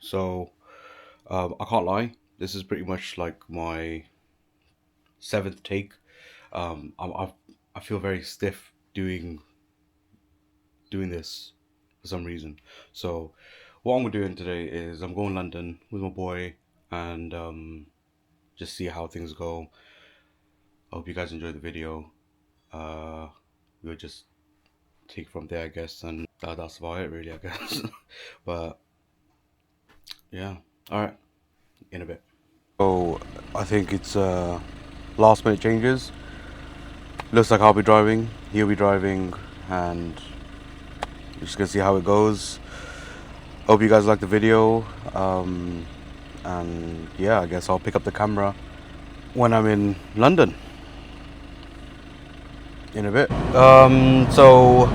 So I can't lie. This is pretty much like my seventh take. I feel very stiff doing this for some reason. So what I'm doing today is I'm going to London with my boy and just see how things go. I hope you guys enjoy the video. Uh, we'll just take it from there, I guess, and that's about it, really, I guess. But yeah, all right, in a bit. So I think it's last minute changes. Looks like I'll be driving, he'll be driving, and we're just gonna see how it goes. Hope you guys like the video. And yeah, I guess I'll pick up the camera when I'm in London in a bit. So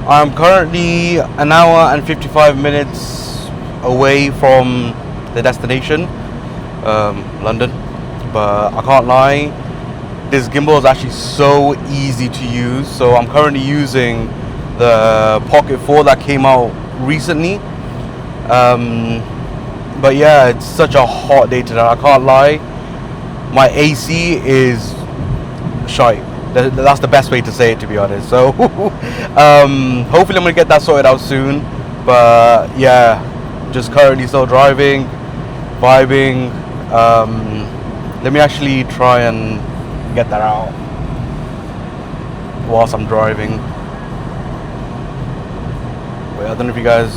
I'm currently an hour and 55 minutes away from the destination, London. But I can't lie, this gimbal is actually so easy to use. So I'm currently using the Pocket 4 that came out recently. But yeah, it's such a hot day today. I can't lie, my AC is shite. That's the best way to say it, to be honest. So hopefully I'm gonna get that sorted out soon. But yeah, just currently still driving, vibing. Let me actually try and get that out whilst I'm driving. Wait, I don't know if you guys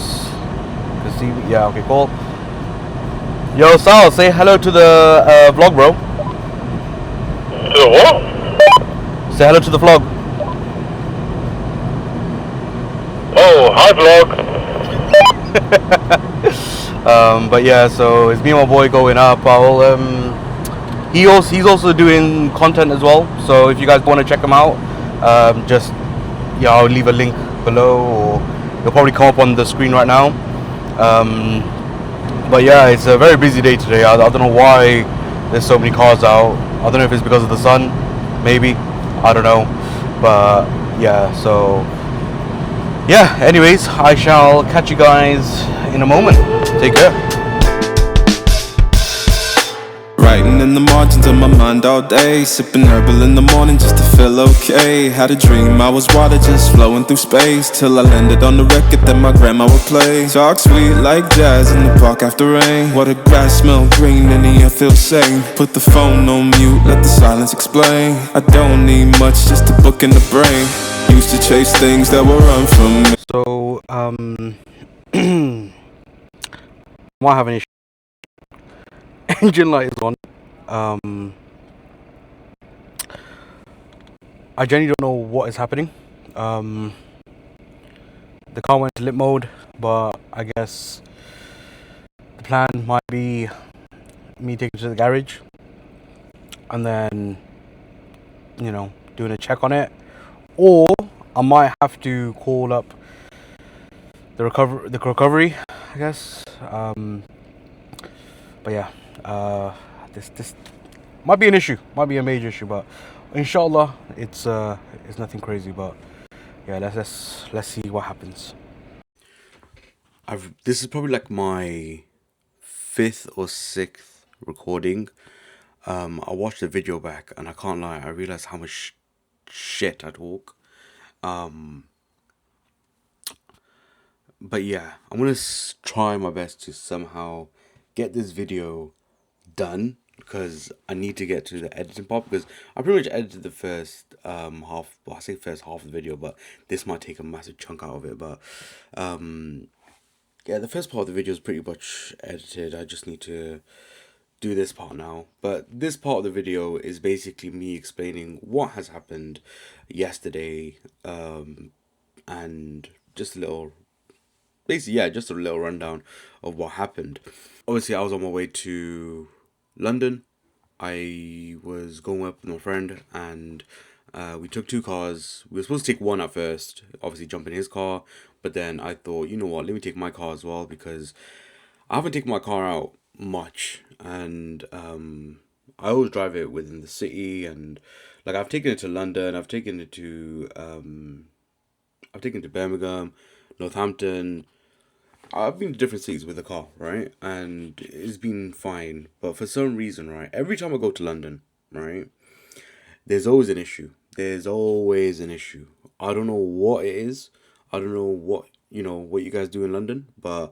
can see me. Yeah, okay, cool. Yo, Sal, say hello to the vlog, bro. To the what? Say hello to the vlog. Oh, hi vlog. But yeah, so it's me and my boy going up. He's also doing content as well. So if you guys want to check him out, just yeah, I'll leave a link below, or it'll probably come up on the screen right now. But yeah, it's a very busy day today. I don't know why there's so many cars out. I don't know if it's because of the sun, maybe. I don't know. But yeah, so yeah, anyways, I shall catch you guys in a moment. Take care. Writing in the margins of my mind all day, sipping herbal in the morning just to feel okay. Had a dream I was water just flowing through space, till I landed on the record that my grandma would play. Talk sweet like jazz in the park after rain. Water grass smell green and the air feels sane. Put the phone on mute, let the silence explain. I don't need much, just a book in the brain. Used to chase things that were run from me. So might have an issue. Engine light is on. I genuinely don't know what is happening. The car went to lit mode, but I guess the plan might be me taking it to the garage and then, doing a check on it, or I might have to call up the recovery, I guess. But yeah, this might be an issue, might be a major issue, but inshallah it's nothing crazy. But yeah, let's see what happens. This is probably like my fifth or sixth recording. I watched the video back and I can't lie, I realized how much shit I talk. But yeah, I'm gonna try my best to somehow get this video done, because I need to get to the editing part, because I pretty much edited the first half, well, I say first half of the video, but this might take a massive chunk out of it. But yeah, the first part of the video is pretty much edited. I just need to do this part now. But this part of the video is basically me explaining what has happened yesterday, and just a little, basically, yeah, just a little rundown of what happened. Obviously, I was on my way to London. I was going up with my friend, and we took two cars. We were supposed to take one at first, obviously jump in his car, but then I thought, you know what, let me take my car as well, because I haven't taken my car out much, and I always drive it within the city, and like I've taken it to London, I've taken it to Birmingham, Northampton, I've been to different cities with the car, right? And it's been fine. But for some reason, right, every time I go to London, right, there's always an issue. There's always an issue. I don't know what it is. I don't know what you guys do in London, but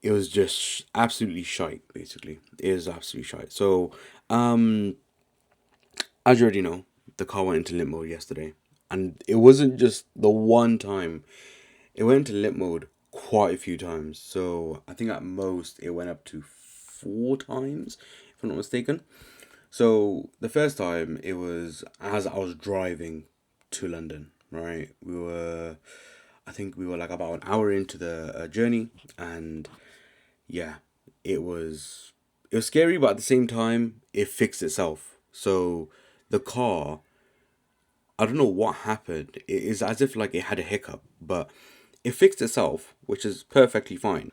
it was just absolutely shite, basically. It is absolutely shite. So, um, as you already know, the car went into limp mode yesterday. And it wasn't just the one time. It went into limp mode quite a few times. So I think at most it went up to 4 times, if I'm not mistaken. So the first time it was as I was driving to London, right? I think we were like about an hour into the journey, and yeah, it was scary, but at the same time, it fixed itself. So the car, I don't know what happened. It is as if like it had a hiccup, but it fixed itself, which is perfectly fine.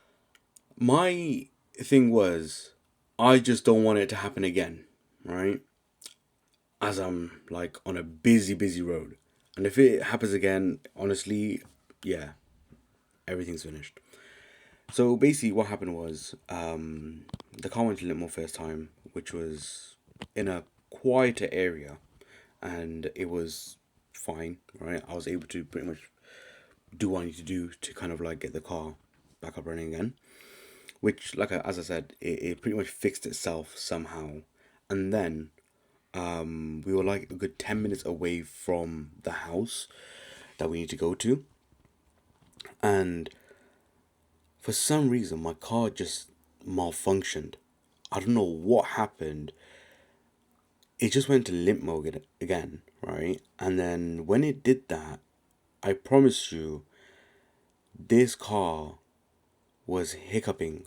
My thing was, I just don't want it to happen again, right? As I'm like on a busy, busy road. And if it happens again, honestly, yeah, everything's finished. So basically, what happened was the car went to Litmore first time, which was in a quieter area, and it was fine, right? I was able to pretty much do what I need to do to kind of like get the car back up running again. Which, like as I said, it pretty much fixed itself somehow, and then we were like a good 10 minutes away from the house that we need to go to, and for some reason my car just malfunctioned. I don't know what happened. It just went to limp mode again, right? And then when it did that, I promise you, this car was hiccuping.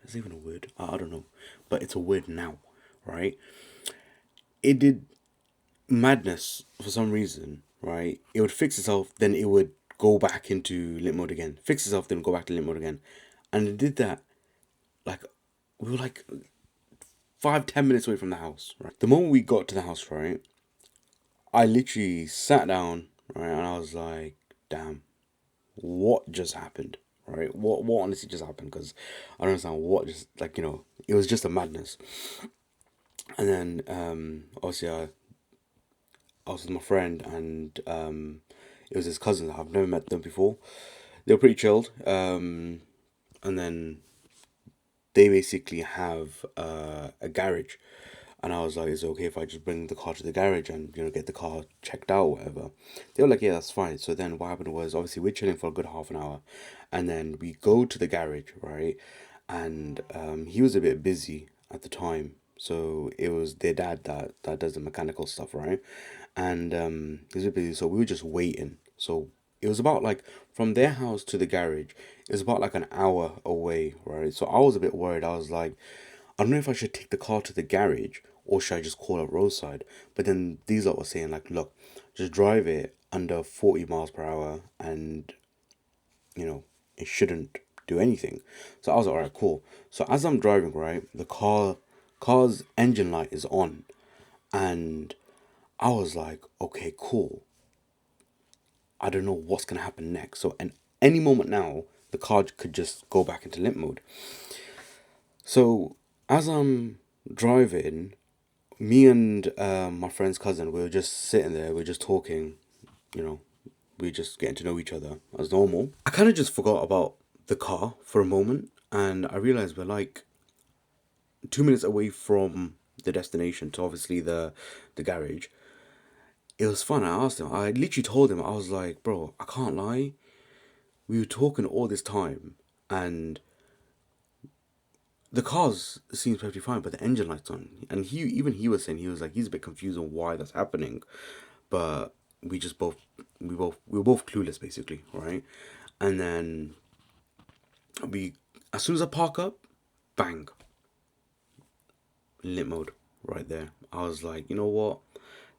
Is that even a word? I don't know, but it's a word now, right? It did madness for some reason, right? It would fix itself, then it would go back into limp mode again. Fix itself, then go back to limp mode again, and it did that like we were like 5-10 minutes away from the house, right? The moment we got to the house, right, I literally sat down, right, and I was like, damn, what just happened? Right? What honestly just happened? Because I don't understand what just like, it was just a madness. And then obviously I was with my friend, and it was his cousin. I've never met them before. They were pretty chilled. And then they basically have a garage, and I was like, "Is it okay if I just bring the car to the garage and get the car checked out, or whatever?" They were like, "Yeah, that's fine." So then what happened was, obviously we're chilling for a good half an hour, and then we go to the garage, right? And he was a bit busy at the time, so it was their dad that does the mechanical stuff, right? And he was a bit busy, so we were just waiting. So it was about like from their house to the garage, it was about like an hour away, right? So I was a bit worried. I was like, I don't know if I should take the car to the garage or should I just call up roadside. But then these lot were saying like, look, just drive it under 40 miles per hour, and you know it shouldn't do anything. So I was like, all right, cool. So as I'm driving, right, the car's engine light is on, and I was like, okay, cool. I don't know what's gonna happen next. So, and any moment now, the car could just go back into limp mode. So, as I'm driving, me and my friend's cousin, we were just sitting there, we were just talking, you know, we were just getting to know each other as normal. I kind of just forgot about the car for a moment, and I realized we're like 2 minutes away from the destination to obviously the garage. It was fun. I asked him. I literally told him. I was like, "Bro, I can't lie. We were talking all this time, and the cars seems perfectly fine, but the engine light's on." And he was saying, he was like, he's a bit confused on why that's happening, but we just both we were both clueless basically, right? And then we, as soon as I park up, bang, lit mode right there. I was like, you know what,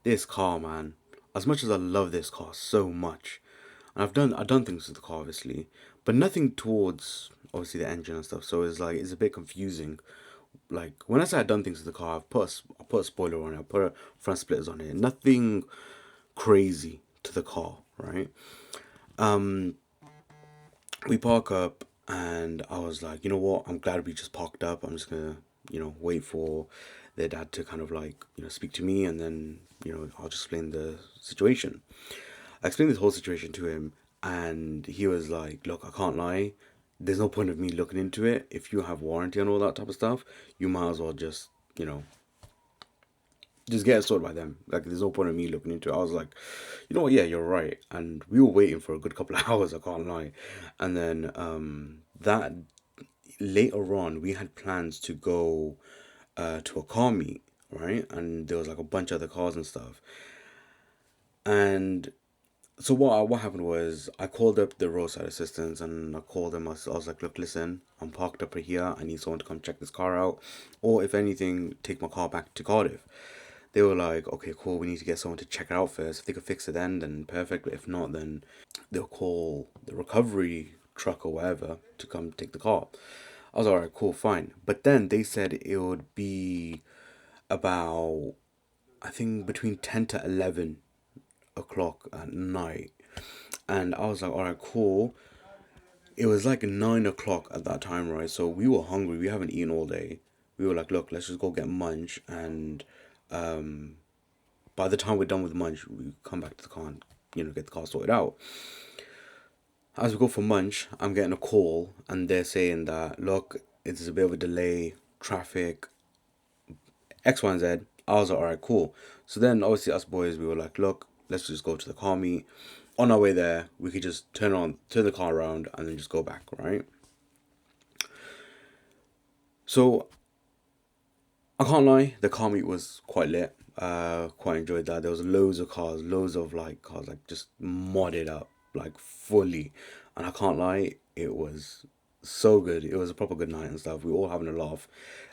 this car, man. As much as I love this car so much, and I've done things with the car obviously, but nothing towards obviously the engine and stuff. So it's like it's a bit confusing. Like when I say I've done things with the car, I put a spoiler on it, I put a front splitters on it. Nothing crazy to the car, right? We park up, and I was like, you know what? I'm glad we just parked up. I'm just gonna, wait for their dad to kind of like, speak to me, and then, I'll just explain the situation. I explained this whole situation to him, and he was like, look, I can't lie. There's no point of me looking into it. If you have warranty and all that type of stuff, you might as well just get it sorted by them. Like, there's no point of me looking into it. I was like, you know what? Yeah, you're right. And we were waiting for a good couple of hours. I can't lie. And then that later on, we had plans to go to a car meet, right? And there was like a bunch of other cars and stuff. And so what happened was I called up the roadside assistants and I called them. I was like, look, listen, I'm parked up here. I need someone to come check this car out, or if anything, take my car back to Cardiff. They were like, okay, cool. We need to get someone to check it out first. If they could fix it then perfect. But if not, then they'll call the recovery truck or whatever to come take the car. I was alright, cool, fine. But then they said it would be about, I think, between 10 to 11 o'clock at night. And I was like, alright, cool. It was like 9 o'clock at that time, right? So we were hungry. We haven't eaten all day. We were like, look, let's just go get munch. And by the time we're done with munch, we come back to the car and, get the car sorted out. As we go for munch, I'm getting a call and they're saying that, look, it's a bit of a delay, traffic, X, Y, and Z. I was like, alright, cool. So then, obviously, us boys, we were like, look, let's just go to the car meet. On our way there, we could just turn the car around, and then just go back, right? So I can't lie, the car meet was quite lit. Quite enjoyed that. There was loads of cars, loads of like cars, like just modded up, like fully. And I can't lie, it was so good. It was a proper good night and stuff. We were all having a laugh.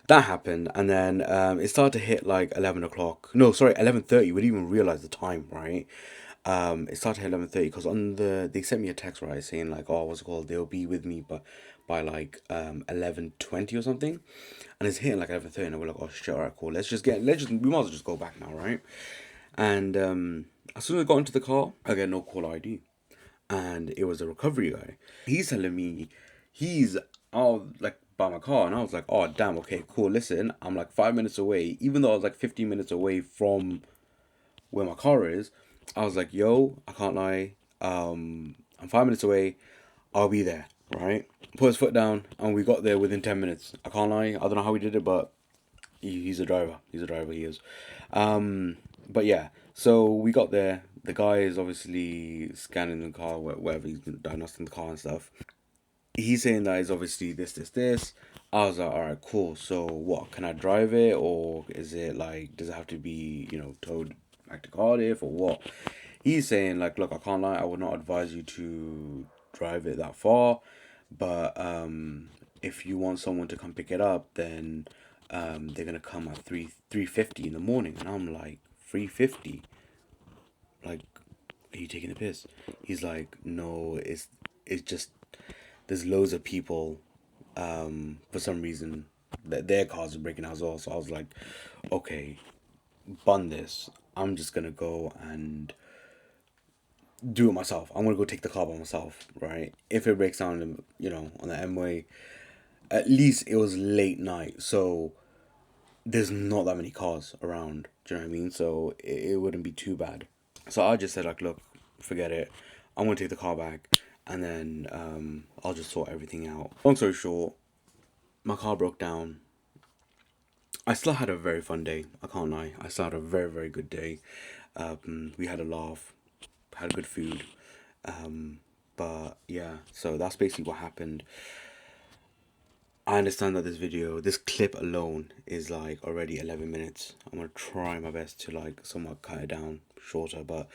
That happened, and then it started to hit like 11 o'clock. No, sorry, 11:30. We didn't even realize the time, right? It started at 11:30 because they sent me a text, right, saying like, oh, what's it called? They'll be with me, but by like 11:20 or something, and it's hitting like 11:30, and we're like, oh shit, alright, cool. We might as well just go back now, right? And as soon as I got into the car, I get no call ID, and it was a recovery guy. He's telling me he's out like by my car, and I was like, oh damn, okay, cool. Listen, I'm like 5 minutes away, even though I was like 15 minutes away from where my car is. I was like, yo, I can't lie. I'm 5 minutes away. I'll be there, right? Put his foot down, and we got there within 10 minutes. I can't lie. I don't know how we did it, but he's a driver. He's a driver, he is. But yeah, so we got there. The guy is obviously scanning the car, wherever he's diagnosing the car and stuff. He's saying that it's obviously this. I was like, all right, cool. So what? Can I drive it, or is it like, does it have to be, towed back to Cardiff, or what? He's saying like, look, I can't lie. I would not advise you to drive it that far, but if you want someone to come pick it up, then they're gonna come at 3:50 in the morning, and I'm like, 3:50, like, are you taking a piss? He's like, no, it's just there's loads of people for some reason that their cars are breaking down as well. So I was like, okay, bun this. I'm just gonna go and do it myself. I'm gonna go take the car by myself, right? If it breaks down, on the M way, at least it was late night, so there's not that many cars around. Do you know what I mean? So it wouldn't be too bad. So I just said like, look, forget it. I'm gonna take the car back, and then I'll just sort everything out. Long story short, my car broke down. I still had a very fun day. I can't lie. I still had a very, very good day. We had a laugh, had good food. But yeah, so that's basically what happened. I understand that this clip alone is like already 11 minutes. I'm gonna try my best to like somewhat cut it down shorter. But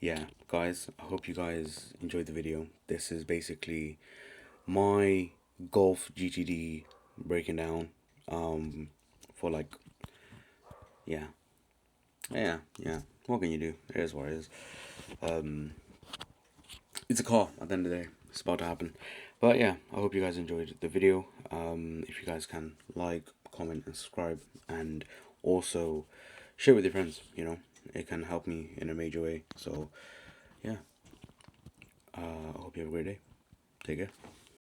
yeah, guys, I hope you guys enjoyed the video. This is basically my Golf GTD breaking down. For like, yeah, yeah. What can you do? It is what it is. It's a car at the end of the day. It's about to happen. But yeah, I hope you guys enjoyed the video. If you guys can like, comment, and subscribe, and also share with your friends. It can help me in a major way. So yeah, I hope you have a great day. Take care.